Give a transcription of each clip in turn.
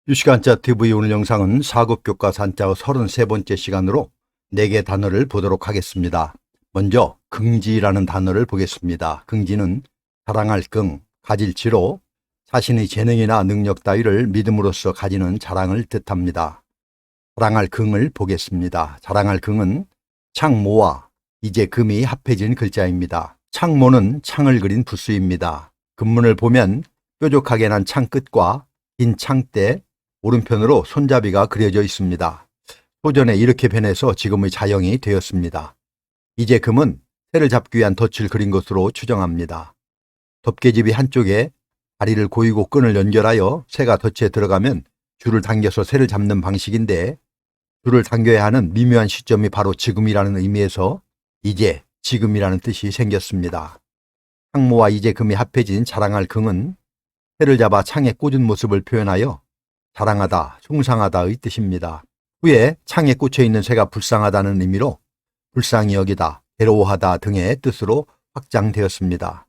유시간자 TV 오늘 영상은 사급교과서 한자어 33번째 시간으로 4개 단어를 보도록 하겠습니다. 먼저 긍지라는 단어를 보겠습니다. 긍지는 자랑할 긍, 가질 지로 자신의 재능이나 능력 따위를 믿음으로써 가지는 자랑을 뜻합니다. 자랑할 긍을 보겠습니다. 자랑할 긍은 창모와 이제 금이 합해진 글자입니다. 창모는 창을 그린 부수입니다. 금문을 보면 뾰족하게 난 창 끝과 긴 창대 오른편으로 손잡이가 그려져 있습니다. 소전에 이렇게 변해서 지금의 자형이 되었습니다. 이제 금은 새를 잡기 위한 덫을 그린 것으로 추정합니다. 덮개집이 한쪽에 다리를 고이고 끈을 연결하여 새가 덫에 들어가면 줄을 당겨서 새를 잡는 방식인데, 줄을 당겨야 하는 미묘한 시점이 바로 지금이라는 의미에서 이제, 지금이라는 뜻이 생겼습니다. 창모와 이제 금이 합해진 자랑할 긍은 새를 잡아 창에 꽂은 모습을 표현하여 자랑하다, 숭상하다의 뜻입니다. 후에 창에 꽂혀 있는 새가 불쌍하다는 의미로 불쌍히 여기다, 괴로워하다 등의 뜻으로 확장되었습니다.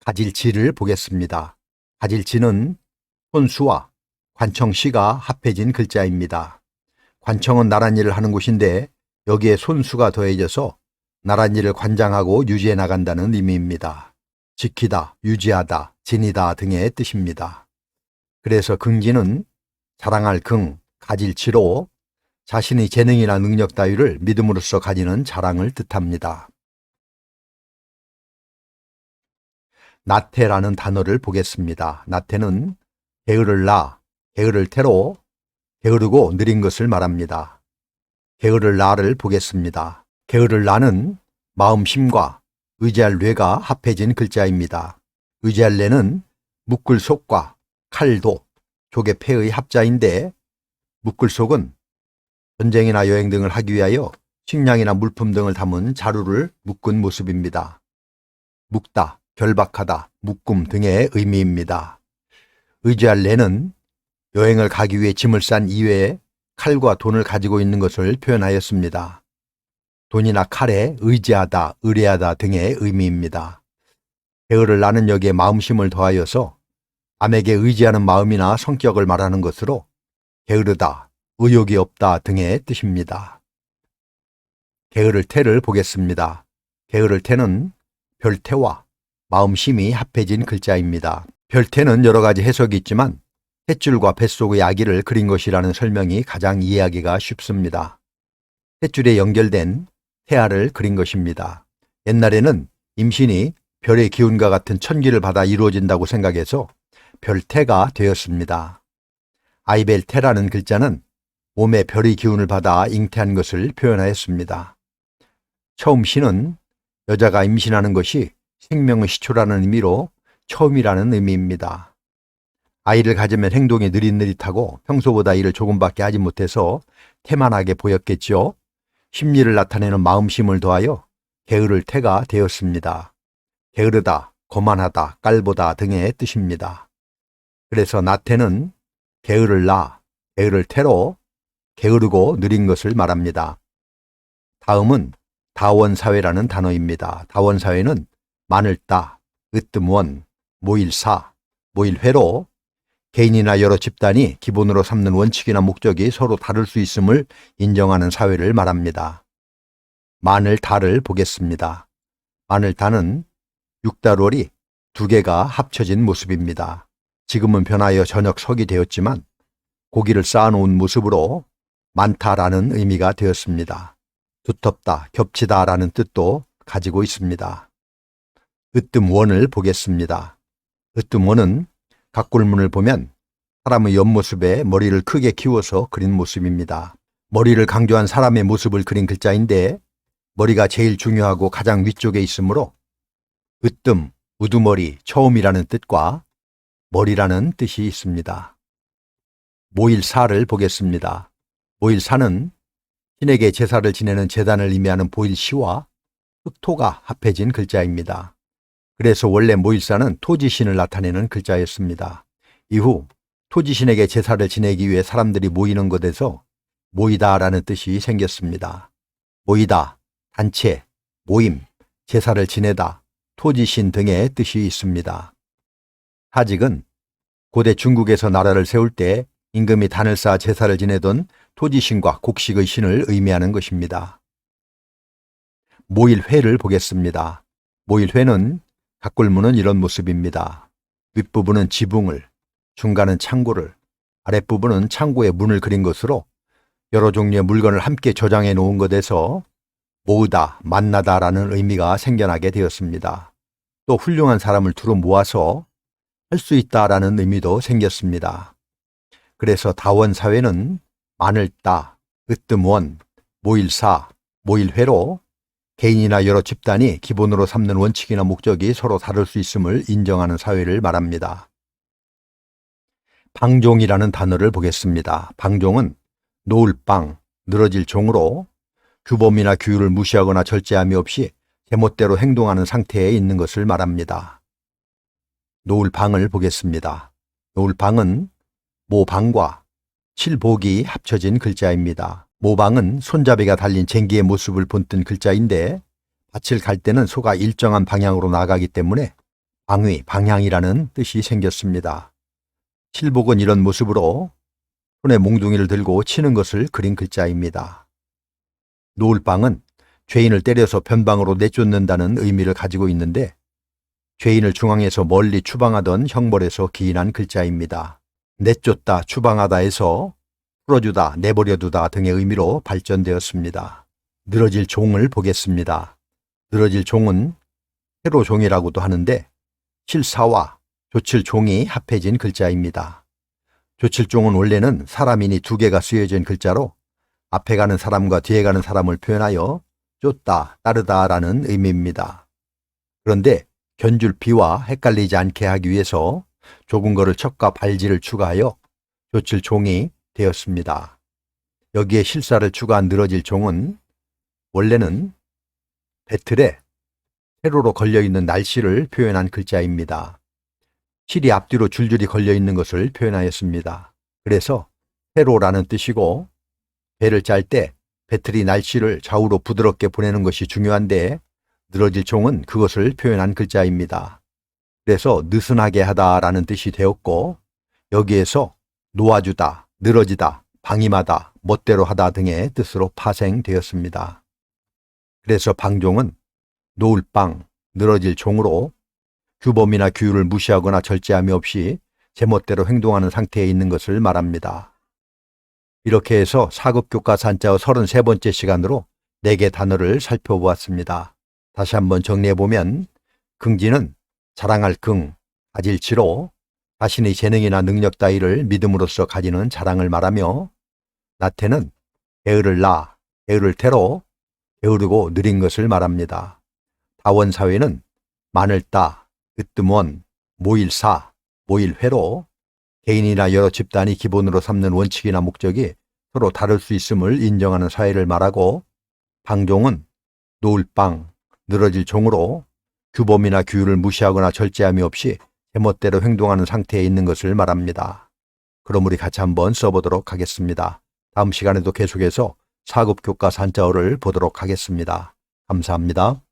가질지를 보겠습니다. 가질지는 손수와 관청시가 합해진 글자입니다. 관청은 나랏일을 하는 곳인데 여기에 손수가 더해져서 나랏일을 관장하고 유지해 나간다는 의미입니다. 지키다, 유지하다, 지니다 등의 뜻입니다. 그래서 긍지는 자랑할 긍, 가질 지로 자신의 재능이나 능력 따위를 믿음으로써 가지는 자랑을 뜻합니다. 나태라는 단어를 보겠습니다. 나태는 게으를 나, 게으를 태로 게으르고 느린 것을 말합니다. 게으를 나를 보겠습니다. 게으를 나는 마음심과 의지할 뇌가 합해진 글자입니다. 의지할 뇌는 묶을 속과 칼도, 조개 폐의 합자인데, 묶을 속은 전쟁이나 여행 등을 하기 위하여 식량이나 물품 등을 담은 자루를 묶은 모습입니다. 묶다, 결박하다, 묶음 등의 의미입니다. 의지할 뇌는 여행을 가기 위해 짐을 싼 이외에 칼과 돈을 가지고 있는 것을 표현하였습니다. 돈이나 칼에 의지하다, 의뢰하다 등의 의미입니다. 게으를 나는 여기에 마음심을 더하여서 남에게 의지하는 마음이나 성격을 말하는 것으로 게으르다, 의욕이 없다 등의 뜻입니다. 게으를 태를 보겠습니다. 게으를 태는 별태와 마음심이 합해진 글자입니다. 별태는 여러 가지 해석이 있지만 탯줄과 뱃속의 아기를 그린 것이라는 설명이 가장 이해하기가 쉽습니다. 탯줄에 연결된 태아를 그린 것입니다. 옛날에는 임신이 별의 기운과 같은 천기를 받아 이루어진다고 생각해서 별태가 되었습니다. 아이벨태라는 글자는 몸에 별의 기운을 받아 잉태한 것을 표현하였습니다. 처음 시는 여자가 임신하는 것이 생명의 시초라는 의미로 처음이라는 의미입니다. 아이를 가지면 행동이 느릿느릿하고 평소보다 일을 조금밖에 하지 못해서 태만하게 보였겠죠. 심리를 나타내는 마음심을 더하여 게으를 태가 되었습니다. 게으르다, 거만하다, 깔보다 등의 뜻입니다. 그래서 나태는 게으를 나, 게으를 태로 게으르고 느린 것을 말합니다. 다음은 다원사회라는 단어입니다. 다원사회는 마늘따, 으뜸원, 모일사, 모일회로 개인이나 여러 집단이 기본으로 삼는 원칙이나 목적이 서로 다를 수 있음을 인정하는 사회를 말합니다. 마늘다를 보겠습니다. 마늘다는 육다롤이 2개가 합쳐진 모습입니다. 지금은 변하여 저녁석이 되었지만 고기를 쌓아놓은 모습으로 많다라는 의미가 되었습니다. 두텁다, 겹치다 라는 뜻도 가지고 있습니다. 으뜸원을 보겠습니다. 으뜸원은 각골문을 보면 사람의 옆모습에 머리를 크게 키워서 그린 모습입니다. 머리를 강조한 사람의 모습을 그린 글자인데 머리가 제일 중요하고 가장 위쪽에 있으므로 으뜸, 우두머리, 처음이라는 뜻과 머리라는 뜻이 있습니다. 모일사를 보겠습니다. 모일사는 신에게 제사를 지내는 제단을 의미하는 보일시와 흑토가 합해진 글자입니다. 그래서 원래 모일사는 토지신을 나타내는 글자였습니다. 이후 토지신에게 제사를 지내기 위해 사람들이 모이는 것에서 모이다라는 뜻이 생겼습니다. 모이다, 단체, 모임, 제사를 지내다, 토지신 등의 뜻이 있습니다. 사직은 고대 중국에서 나라를 세울 때 임금이 단을 쌓아 제사를 지내던 토지신과 곡식의 신을 의미하는 것입니다. 모일회를 보겠습니다. 모일회는 각골문은 이런 모습입니다. 윗부분은 지붕을, 중간은 창고를, 아랫부분은 창고에 문을 그린 것으로 여러 종류의 물건을 함께 저장해 놓은 것에서 모으다, 만나다라는 의미가 생겨나게 되었습니다. 또 훌륭한 사람을 두루 모아서 할 수 있다라는 의미도 생겼습니다. 그래서 다원사회는 만을따, 으뜸원, 모일사, 모일회로 개인이나 여러 집단이 기본으로 삼는 원칙이나 목적이 서로 다를 수 있음을 인정하는 사회를 말합니다. 방종이라는 단어를 보겠습니다. 방종은 놓을 빵, 늘어질 종으로 규범이나 규율을 무시하거나 절제함이 없이 제멋대로 행동하는 상태에 있는 것을 말합니다. 놓을 방을 보겠습니다. 놓을 방은 모방과 칠복이 합쳐진 글자입니다. 모방은 손잡이가 달린 쟁기의 모습을 본뜬 글자인데 밭을 갈 때는 소가 일정한 방향으로 나가기 때문에 방위, 방향이라는 뜻이 생겼습니다. 칠복은 이런 모습으로 손에 몽둥이를 들고 치는 것을 그린 글자입니다. 놓을방은 죄인을 때려서 변방으로 내쫓는다는 의미를 가지고 있는데 죄인을 중앙에서 멀리 추방하던 형벌에서 기인한 글자입니다. 내쫓다, 추방하다에서 풀어주다, 내버려두다 등의 의미로 발전되었습니다. 늘어질 종을 보겠습니다. 늘어질 종은 회로종이라고도 하는데 실사와 조칠종이 합해진 글자입니다. 조칠종은 원래는 사람이니 두 개가 쓰여진 글자로 앞에 가는 사람과 뒤에 가는 사람을 표현하여 쫓다, 따르다라는 의미입니다. 그런데 견줄비와 헷갈리지 않게 하기 위해서 좁은 거를 척과 발지를 추가하여 조칠종이 되었습니다. 여기에 실사를 추가한 늘어질 종은 원래는 배틀에 세로로 걸려있는 날씨를 표현한 글자입니다. 실이 앞뒤로 줄줄이 걸려있는 것을 표현하였습니다. 그래서 세로라는 뜻이고 배를 짤 때 배틀이 날씨를 좌우로 부드럽게 보내는 것이 중요한데 늘어질 종은 그것을 표현한 글자입니다. 그래서 느슨하게 하다라는 뜻이 되었고 여기에서 놓아주다, 늘어지다, 방임하다, 멋대로 하다 등의 뜻으로 파생되었습니다. 그래서 방종은 놓을 빵, 늘어질 종으로 규범이나 규율을 무시하거나 절제함이 없이 제멋대로 행동하는 상태에 있는 것을 말합니다. 이렇게 해서 사급교과산자어 33번째 시간으로 4개 단어를 살펴보았습니다. 다시 한번 정리해보면 긍지는 자랑할 긍, 가질 지로 자신의 재능이나 능력 따위를 믿음으로써 가지는 자랑을 말하며 나태는 게으를 나, 게으를 태로 게으르고 느린 것을 말합니다. 다원사회는 만을 따, 으뜸원, 모일사, 모일회로 개인이나 여러 집단이 기본으로 삼는 원칙이나 목적이 서로 다를 수 있음을 인정하는 사회를 말하고 방종은 놓을 빵, 늘어질 종으로 규범이나 규율을 무시하거나 절제함이 없이 제멋대로 행동하는 상태에 있는 것을 말합니다. 그럼 우리 같이 한번 써보도록 하겠습니다. 다음 시간에도 계속해서 사급교과산자어를 보도록 하겠습니다. 감사합니다.